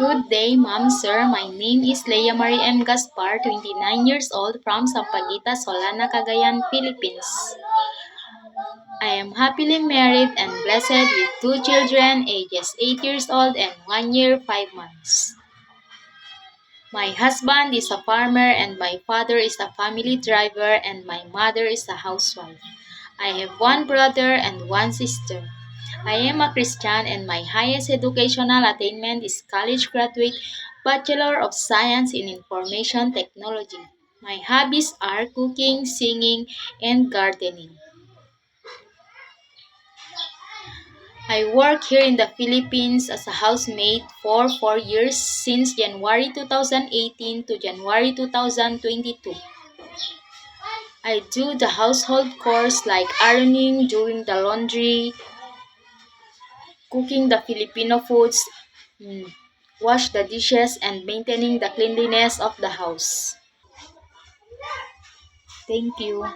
Good day, ma'am, sir. My name is Leia Marie M. Gaspar, 29 years old, from Sampaguita, Solana, Cagayan, Philippines. I am happily married and blessed with two children, ages 8 years old and 1 year 5 months. My husband is a farmer and my father is a family driver and my mother is a housewife. I have one brother and one sister. I am a Christian and my highest educational attainment is college graduate Bachelor of Science in Information Technology. My hobbies are cooking, singing, and gardening. I work here in the Philippines as a housemaid for 4 years since January 2018 to January 2022. I do the household chores like ironing, doing the laundry, cooking the Filipino foods, wash the dishes, and maintaining the cleanliness of the house. Thank you.